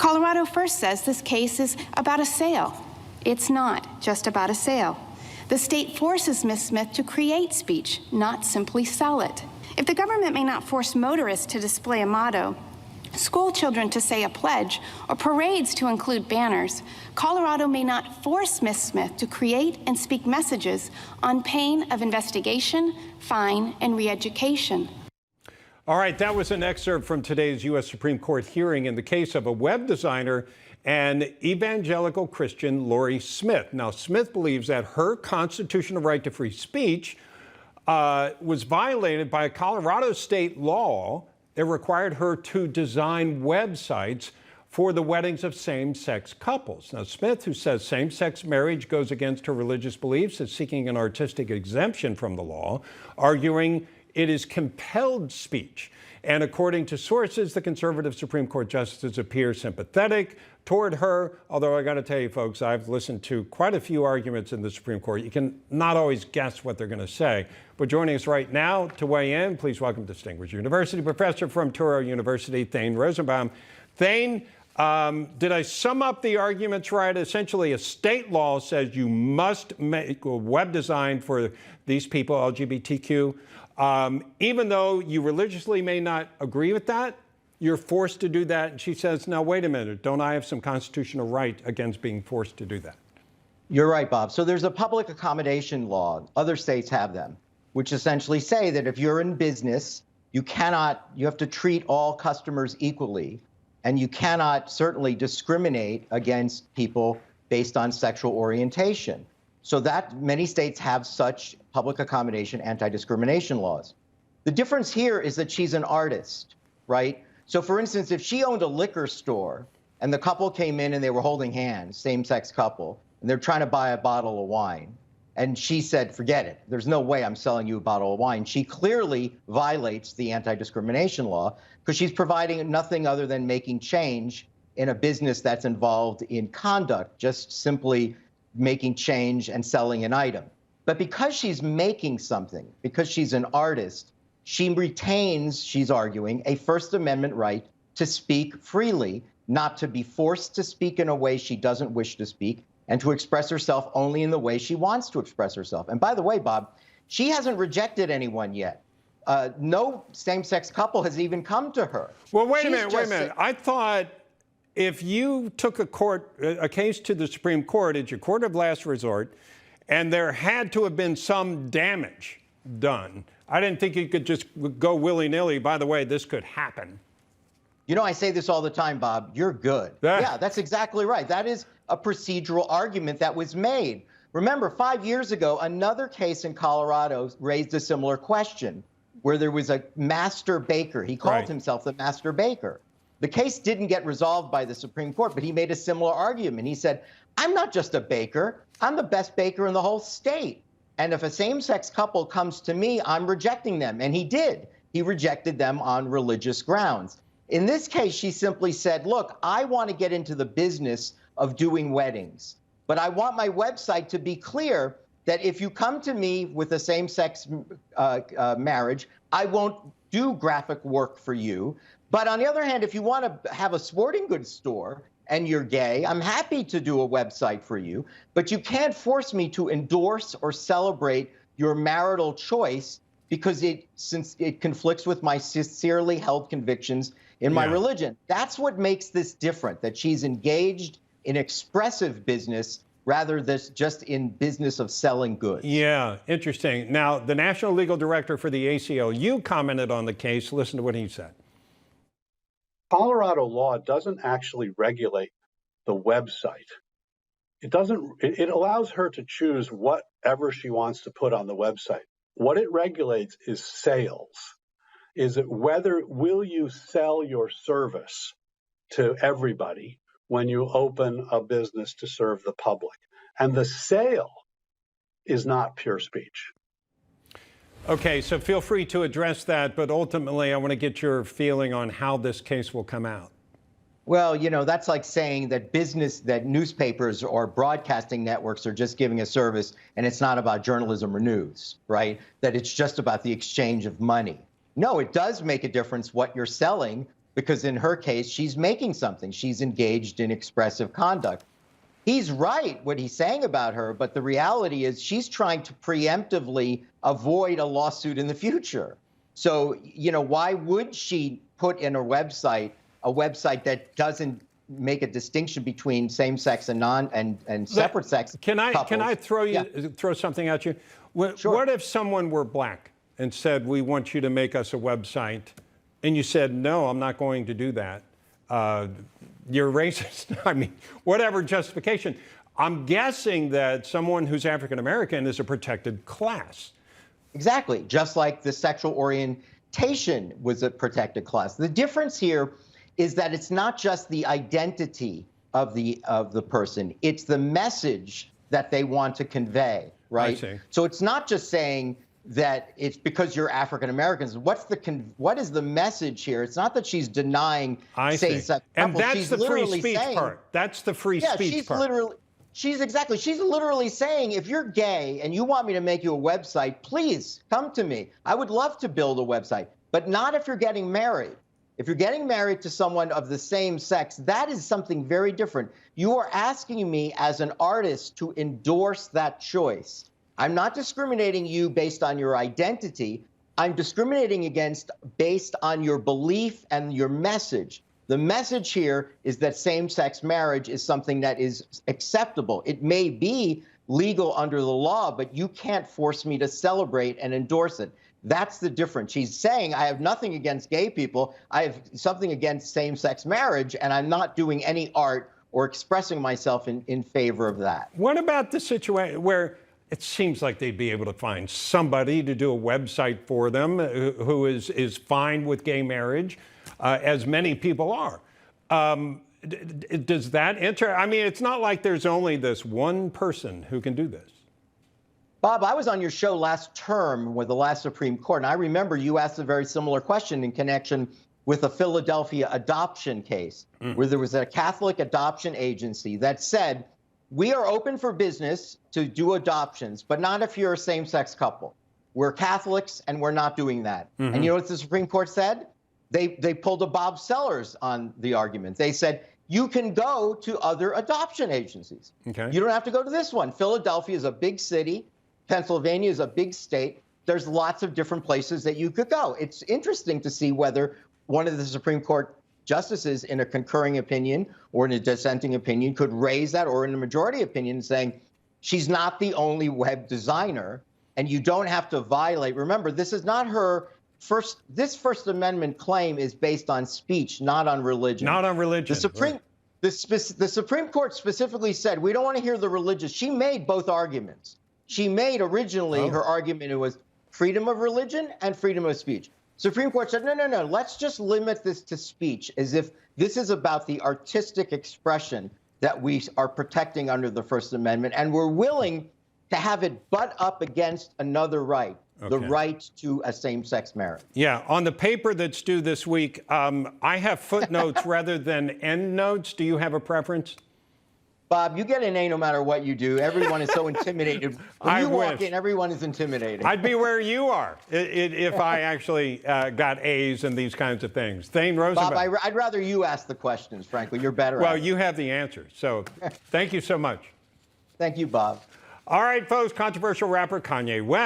Colorado first says this case is about a sale. It's not just about a sale. The state forces Ms. Smith to create speech, not simply sell it. If the government may not force motorists to display a motto, school children to say a pledge, or parades to include banners, Colorado may not force Ms. Smith to create and speak messages on pain of investigation, fine, and re-education. All right, that was an excerpt from today's U.S. Supreme Court hearing in the case of a web designer and evangelical Christian Lori Smith. Now, Smith believes that her constitutional right to free speech was violated by a Colorado state law that required her to design websites for the weddings of same-sex couples. Now, Smith, who says same-sex marriage goes against her religious beliefs, is seeking an artistic exemption from the law, arguing it is compelled speech. And according to sources, the conservative Supreme Court justices appear sympathetic toward her, although I got to tell you, folks, I've listened to quite a few arguments in the Supreme Court. You can not always guess what they're going to say. But joining us right now to weigh in, please welcome distinguished university professor from Touro University, Thane Rosenbaum. Thane, did I sum up the arguments right? Essentially, a state law says you must make a web design for these people, LGBTQ. Even though you religiously may not agree with that, you're forced to do that. And she says, now, wait a minute, don't I have some constitutional right against being forced to do that? You're right, Bob. So there's a public accommodation law. Other states have them, which essentially say that if you're in business, you have to treat all customers equally, and you cannot certainly discriminate against people based on sexual orientation. So that many states have such public accommodation anti-discrimination laws. The difference here is that she's an artist, right? So for instance, if she owned a liquor store and the couple came in and they were holding hands, same-sex couple, and they're trying to buy a bottle of wine, and she said, forget it, there's no way I'm selling you a bottle of wine, she clearly violates the anti-discrimination law because she's providing nothing other than making change in a business that's involved in conduct, just simply making change and selling an item. But because she's making something, because she's an artist, she retains, she's arguing, a First Amendment right to speak freely, not to be forced to speak in a way she doesn't wish to speak, and to express herself only in the way she wants to express herself. And by the way, Bob, she hasn't rejected anyone yet. No same-sex couple has even come to her. Well, wait a minute. I thought if you took a case to the Supreme Court, it's your court of last resort, and there had to have been some damage done. I didn't think you could just go willy-nilly. By the way, this could happen. You know, I say this all the time, Bob. You're good. Yeah, that's exactly right. That is a procedural argument that was made. Remember, 5 years ago, another case in Colorado raised a similar question, where there was a master baker. He called himself the master baker. The case didn't get resolved by the Supreme Court, but he made a similar argument. He said, I'm not just a baker. I'm the best baker in the whole state. And if a same-sex couple comes to me, I'm rejecting them. And he did. He rejected them on religious grounds. In this case, she simply said, look, I want to get into the business of doing weddings, but I want my website to be clear that if you come to me with a same-sex marriage, I won't do graphic work for you. But on the other hand, if you want to have a sporting goods store and you're gay, I'm happy to do a website for you, but you can't force me to endorse or celebrate your marital choice because since it conflicts with my sincerely held convictions in my religion. That's what makes this different, that she's engaged in expressive business rather than just in business of selling goods. Yeah, interesting. Now, the National Legal Director for the ACLU commented on the case. Listen to what he said. Colorado law doesn't actually regulate the website. It allows her to choose whatever she wants to put on the website. What it regulates is sales. Is it will you sell your service to everybody when you open a business to serve the public? And the sale is not pure speech. Okay, so feel free to address that, but ultimately I want to get your feeling on how this case will come out. Well, you know, that's like saying that newspapers or broadcasting networks are just giving a service and it's not about journalism or news, right? That it's just about the exchange of money. No, it does make a difference what you're selling, because in her case, she's making something. She's engaged in expressive conduct. He's right, what he's saying about her, but the reality is she's trying to preemptively avoid a lawsuit in the future. So, why would she put in a website that doesn't make a distinction between same-sex and separate sex couples? Can I throw something at you? Sure. What if someone were black and said, we want you to make us a website, and you said, no, I'm not going to do that? You're racist. I mean, whatever justification. I'm guessing that someone who's African American is a protected class. Exactly. Just like the sexual orientation was a protected class. The difference here is that it's not just the identity of the person, it's the message that they want to convey, right? I see. So it's not just saying that it's because you're African Americans. What is the message here? It's not that she's denying same-sex and couples. that's She's the free literally speech saying, part. That's the free speech part. She's literally saying, if you're gay and you want me to make you a website, please come to me. I would love to build a website, but not if you're getting married. If you're getting married to someone of the same sex, that is something very different. You are asking me as an artist to endorse that choice. I'm not discriminating you based on your identity. I'm discriminating based on your belief and your message. The message here is that same-sex marriage is something that is acceptable. It may be legal under the law, but you can't force me to celebrate and endorse it. That's the difference. She's saying, I have nothing against gay people. I have something against same-sex marriage, and I'm not doing any art or expressing myself in favor of that. What about the situation where it seems like they'd be able to find somebody to do a website for them who is fine with gay marriage, as many people are? Does that enter? I mean, it's not like there's only this one person who can do this. Bob, I was on your show last term with the last Supreme Court, and I remember you asked a very similar question in connection with a Philadelphia adoption case, where there was a Catholic adoption agency that said, we are open for business to do adoptions, but not if you're a same-sex couple. We're Catholics, and we're not doing that. And you know what the Supreme Court said? They pulled a Bob Sellers on the argument. They said, you can go to other adoption agencies. Okay. You don't have to go to this one. Philadelphia is a big city. Pennsylvania is a big state. There's lots of different places that you could go. It's interesting to see whether one of the Supreme Court justices in a concurring opinion or in a dissenting opinion could raise that, or in a majority opinion saying she's not the only web designer and you don't have to violate. Remember, this is not her this First Amendment claim is based on speech, not on religion. Not on religion. The Supreme Court specifically said, we don't want to hear the religious. She made both arguments. She made originally her argument, it was freedom of religion and freedom of speech. Supreme Court said, no, let's just limit this to speech, as if this is about the artistic expression that we are protecting under the First Amendment, and we're willing to have it butt up against another right, the right to a same-sex marriage. Yeah, on the paper that's due this week, I have footnotes rather than endnotes. Do you have a preference? Bob, you get an A no matter what you do. Everyone is so intimidated. When you walk in, everyone is intimidated. I'd be where you are if I actually got A's and these kinds of things. Thane Roosevelt. Bob, I'd rather you ask the questions, frankly. You're better Well, at it. you have the answers. So thank you so much. Thank you, Bob. All right, folks, controversial rapper Kanye West